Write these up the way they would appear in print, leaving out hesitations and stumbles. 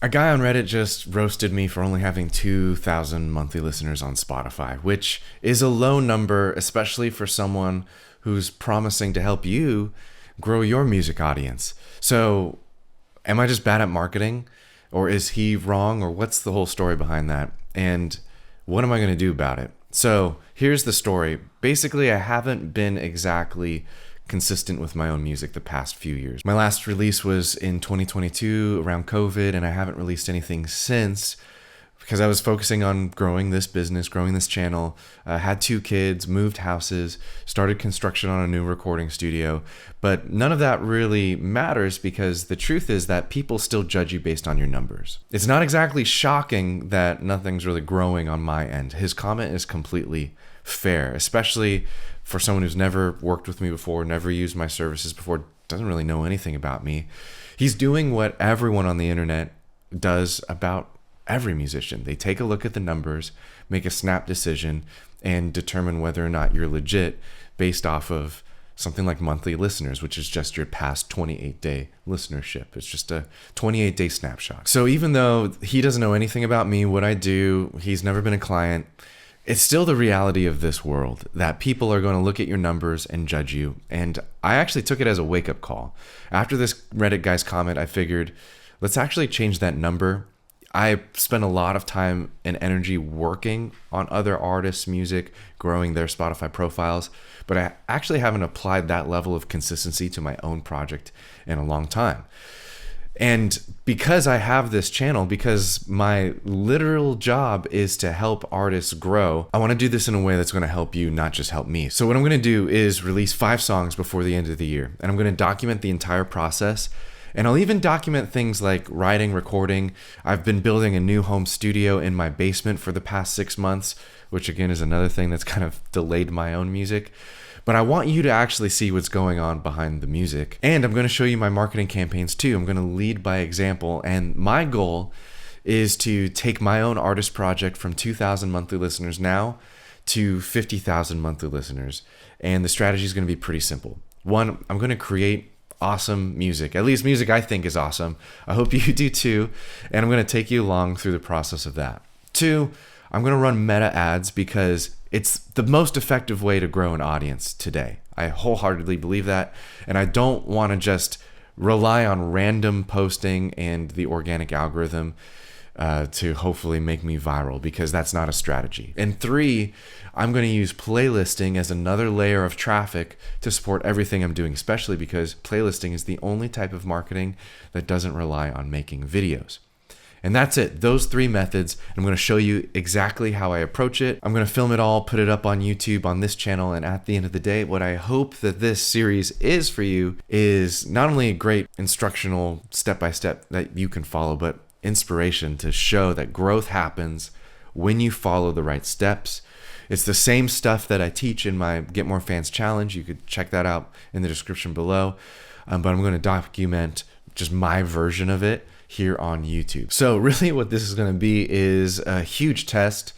A guy on Reddit just roasted me for only having 2,000 monthly listeners on Spotify, which is a low number, especially for someone who's promising to help you grow your music audience. So, am I just bad at marketing? Or is he wrong? Or what's the whole story behind that? And what am I going to do about it? So, here's the story. Basically, I haven't been exactly consistent with my own music the past few years. My last release was in 2022 around COVID, and I haven't released anything since because I was focusing on growing this business, growing this channel. Had 2 kids, moved houses, started construction on a new recording studio. But none of that really matters because the truth is that people still judge you based on your numbers. It's not exactly shocking that nothing's really growing on my end. His comment is completely fair, especially for someone who's never worked with me before, never used my services before, doesn't really know anything about me. He's doing what everyone on the internet does about every musician. They take a look at the numbers, make a snap decision, and determine whether or not you're legit based off of something like monthly listeners, which is just your past 28-day listenership. It's just a 28-day snapshot. So even though he doesn't know anything about me, what I do, he's never been a client, it's still the reality of this world that people are going to look at your numbers and judge you. And I actually took it as a wake-up call. After this Reddit guy's comment, I figured, let's actually change that number. I spent a lot of time and energy working on other artists' music, growing their Spotify profiles, but I actually haven't applied that level of consistency to my own project in a long time. And because I have this channel, because my literal job is to help artists grow, I want to do this in a way that's going to help you, not just help me. So what I'm going to do is release 5 songs before the end of the year, and I'm going to document the entire process. And I'll even document things like writing, recording. I've been building a new home studio in my basement for the past 6 months, which again is another thing that's kind of delayed my own music. But I want you to actually see what's going on behind the music. And I'm going to show you my marketing campaigns too. I'm going to lead by example. And my goal is to take my own artist project from 2,000 monthly listeners now to 50,000 monthly listeners. And the strategy is going to be pretty simple. 1, I'm going to create awesome music, at least music I think is awesome. I hope you do too. And I'm going to take you along through the process of that. 2, I'm going to run meta ads because it's the most effective way to grow an audience today. I wholeheartedly believe that. And I don't want to just rely on random posting and the organic algorithm to hopefully make me viral, because that's not a strategy. And 3, I'm going to use playlisting as another layer of traffic to support everything I'm doing, especially because playlisting is the only type of marketing that doesn't rely on making videos. And that's it. Those 3 methods. I'm going to show you exactly how I approach it. I'm going to film it all, put it up on YouTube on this channel. And at the end of the day, what I hope that this series is for you is not only a great instructional step-by-step that you can follow, but inspiration to show that growth happens when you follow the right steps. It's the same stuff that I teach in my Get More Fans Challenge. You could check that out in the description below. But I'm going to document just my version of it here on YouTube. So really what this is going to be is a huge test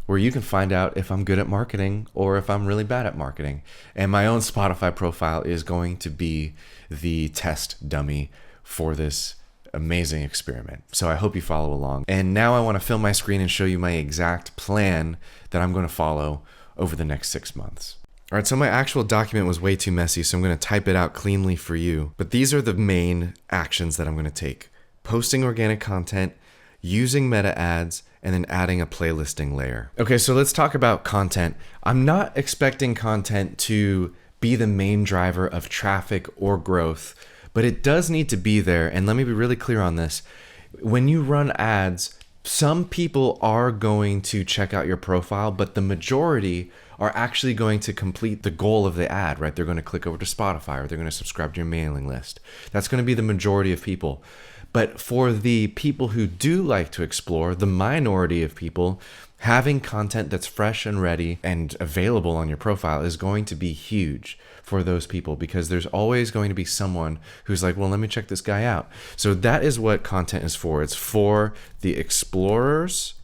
where you can find out if I'm good at marketing or if I'm really bad at marketing. And my own Spotify profile is going to be the test dummy for this amazing experiment. So I hope you follow along. And now I want to fill my screen and show you my exact plan that I'm going to follow over the next 6 months. All right, so my actual document was way too messy, so I'm going to type it out cleanly for you. But these are the main actions that I'm going to take. Posting organic content, using meta ads, and then adding a playlisting layer. Okay, so let's talk about content. I'm not expecting content to be the main driver of traffic or growth, but it does need to be there. And let me be really clear on this. When you run ads, some people are going to check out your profile, but the majority are actually going to complete the goal of the ad, right? They're going to click over to Spotify, or they're going to subscribe to your mailing list. That's going to be the majority of people. But for the people who do like to explore, the minority of people, having content that's fresh and ready and available on your profile is going to be huge for those people, because there's always going to be someone who's like, well, let me check this guy out. So that is what content is for. It's for the explorers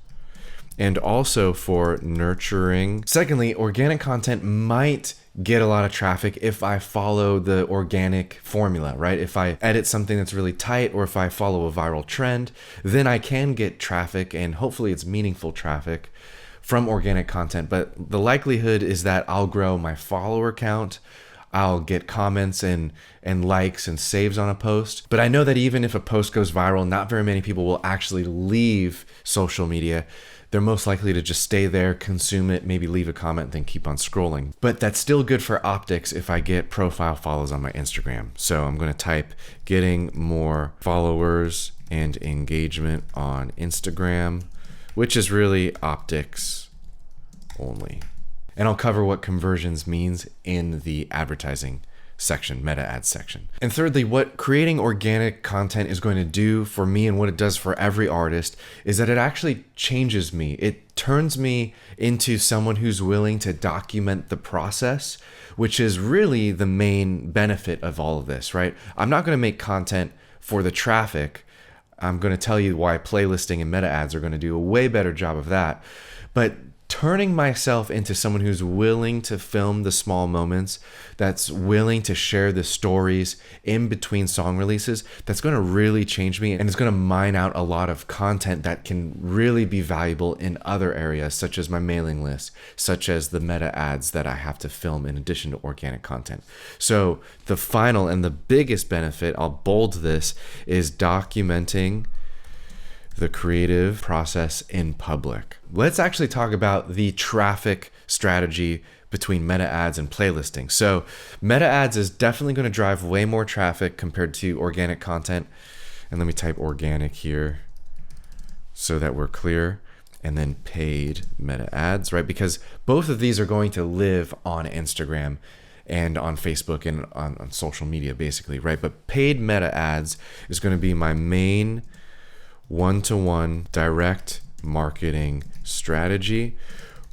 and also for nurturing. Secondly, organic content might get a lot of traffic if I follow the organic formula, right? If I edit something that's really tight, or if I follow a viral trend, then I can get traffic, and hopefully it's meaningful traffic from organic content. But the likelihood is that I'll grow my follower count, I'll get comments and likes and saves on a post. But I know that even if a post goes viral, not very many people will actually leave social media. They're most likely to just stay there, consume it, maybe leave a comment, then keep on scrolling. But that's still good for optics if I get profile follows on my Instagram. So I'm going to type getting more followers and engagement on Instagram, which is really optics only. And I'll cover what conversions means in the advertising section, meta ads section. And thirdly, what creating organic content is going to do for me, and what it does for every artist, is that it actually changes me. It turns me into someone who's willing to document the process, which is really the main benefit of all of this, right? I'm not going to make content for the traffic. I'm going to tell you why playlisting and meta ads are going to do a way better job of that. But turning myself into someone who's willing to film the small moments, that's willing to share the stories in between song releases, that's going to really change me, and it's going to mine out a lot of content that can really be valuable in other areas, such as my mailing list, such as the meta ads that I have to film in addition to organic content. So the final and the biggest benefit, I'll bold this, is documenting the creative process in public. Let's actually talk about the traffic strategy between meta ads and playlisting. So meta ads is definitely going to drive way more traffic compared to organic content. And let me type organic here so that we're clear. And then paid meta ads, right? Because both of these are going to live on Instagram and on Facebook and on social media basically, right? But paid meta ads is going to be my main one-to-one direct marketing strategy,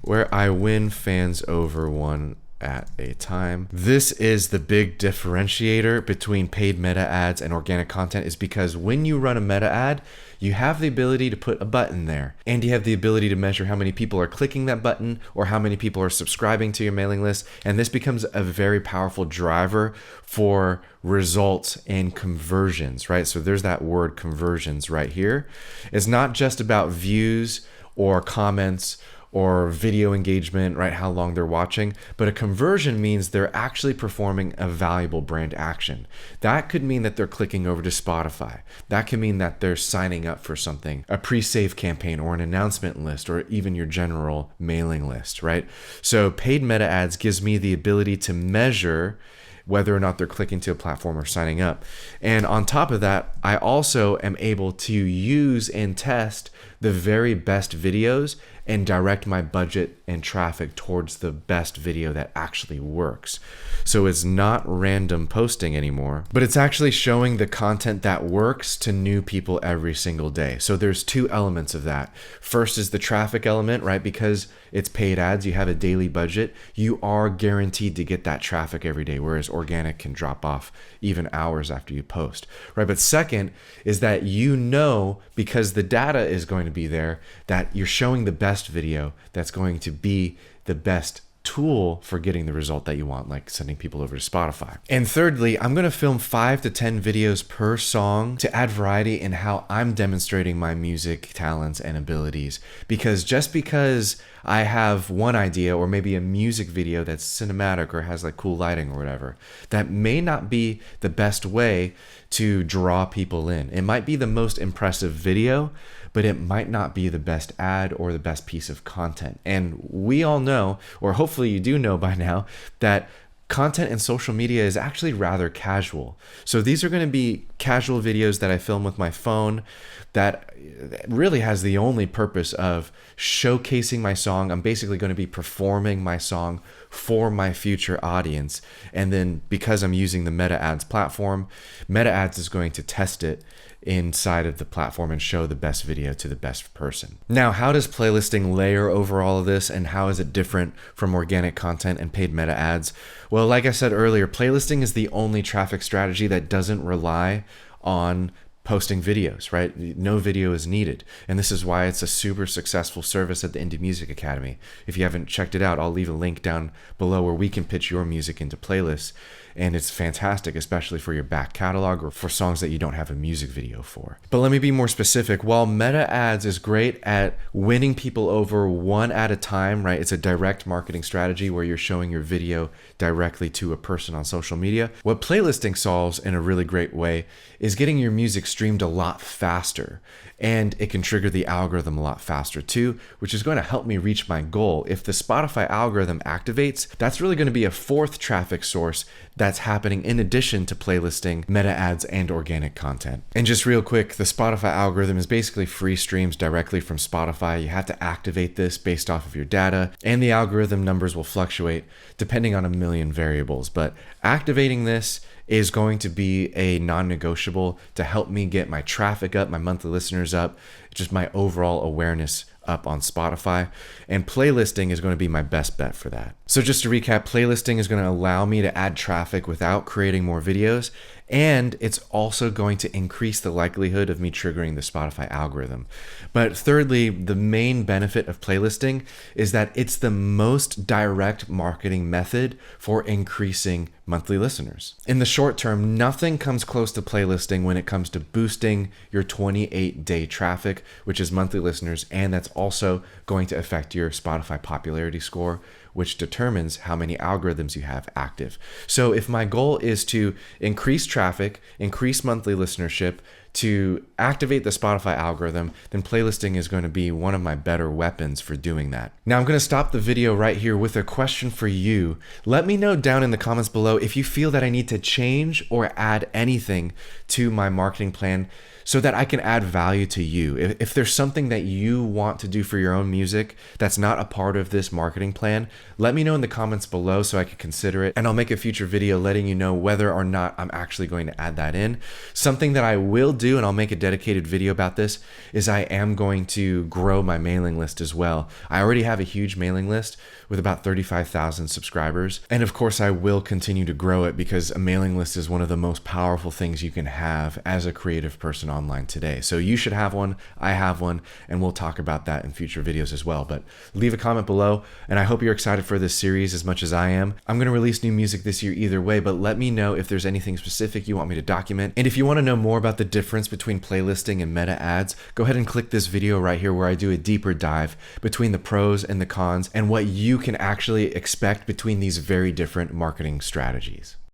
where I win fans over one at a time. This is the big differentiator between paid meta ads and organic content, is because when you run a meta ad, you have the ability to put a button there, and you have the ability to measure how many people are clicking that button or how many people are subscribing to your mailing list. And this becomes a very powerful driver for results and conversions, right? So there's that word conversions right here. It's not just about views or comments or video engagement, right? How long they're watching, but a conversion means they're actually performing a valuable brand action. That could mean that they're clicking over to Spotify. That could mean that they're signing up for something, a pre-save campaign or an announcement list, or even your general mailing list, right? So paid meta ads gives me the ability to measure whether or not they're clicking to a platform or signing up. And on top of that, I also am able to use and test the very best videos and direct my budget and traffic towards the best video that actually works. So it's not random posting anymore, but it's actually showing the content that works to new people every single day. So there's two elements of that. First is the traffic element, right? Because it's paid ads, you have a daily budget, you are guaranteed to get that traffic every day, whereas organic can drop off even hours after you post, right? But second is that you know, because the data is going to be there, that you're showing the best video that's going to be the best tool for getting the result that you want, like sending people over to Spotify. And thirdly, I'm going to film 5 to 10 videos per song to add variety in how I'm demonstrating my music talents and abilities. Because just because I have one idea, or maybe a music video that's cinematic or has like cool lighting or whatever, that may not be the best way to draw people in. It might be the most impressive video, but it might not be the best ad or the best piece of content. And we all know, or hopefully you do know by now, that content in social media is actually rather casual. So these are going to be casual videos that I film with my phone that really has the only purpose of showcasing my song. I'm basically going to be performing my song for my future audience. And then because I'm using the Meta Ads platform, Meta Ads is going to test it inside of the platform and show the best video to the best person. Now, how does playlisting layer over all of this, and how is it different from organic content and paid meta ads? Well, like I said earlier, playlisting is the only traffic strategy that doesn't rely on posting videos, right? No video is needed. And this is why it's a super successful service at the Indie Music Academy. If you haven't checked it out, I'll leave a link down below where we can pitch your music into playlists. And it's fantastic, especially for your back catalog or for songs that you don't have a music video for. But let me be more specific. While Meta Ads is great at winning people over one at a time, right? It's a direct marketing strategy where you're showing your video directly to a person on social media. What playlisting solves in a really great way is getting your music streamed a lot faster. And it can trigger the algorithm a lot faster too, which is going to help me reach my goal. If the Spotify algorithm activates, that's really going to be a fourth traffic source that's happening in addition to playlisting, meta ads, and organic content. And just real quick, the Spotify algorithm is basically free streams directly from Spotify. You have to activate this based off of your data, and the algorithm numbers will fluctuate depending on a million variables. But activating this is going to be a non-negotiable to help me get my traffic up, my monthly listeners up, just my overall awareness up on Spotify. And playlisting is going to be my best bet for that. So just to recap, playlisting is going to allow me to add traffic without creating more videos. And it's also going to increase the likelihood of me triggering the Spotify algorithm. But thirdly, the main benefit of playlisting is that it's the most direct marketing method for increasing monthly listeners. In the short term, nothing comes close to playlisting when it comes to boosting your 28-day traffic, which is monthly listeners, and that's also going to affect your Spotify popularity score, which determines how many algorithms you have active. So if my goal is to increase traffic, increase monthly listenership, to activate the Spotify algorithm, then playlisting is going to be one of my better weapons for doing that. Now I'm going to stop the video right here with a question for you. Let me know down in the comments below if you feel that I need to change or add anything to my marketing plan so that I can add value to you. If there's something that you want to do for your own music that's not a part of this marketing plan, let me know in the comments below so I can consider it, and I'll make a future video letting you know whether or not I'm actually going to add that in. Something that I will do, and I'll make a dedicated video about this, is I am going to grow my mailing list as well. I already have a huge mailing list with about 35,000 subscribers. And of course, I will continue to grow it because a mailing list is one of the most powerful things you can have as a creative person online today. So you should have one, I have one, and we'll talk about that in future videos as well. But leave a comment below, and I hope you're excited for this series as much as I am. I'm gonna release new music this year either way, but let me know if there's anything specific you want me to document. And if you wanna know more about the difference between playlisting and meta ads, go ahead and click this video right here where I do a deeper dive between the pros and the cons and what you can actually expect between these very different marketing strategies.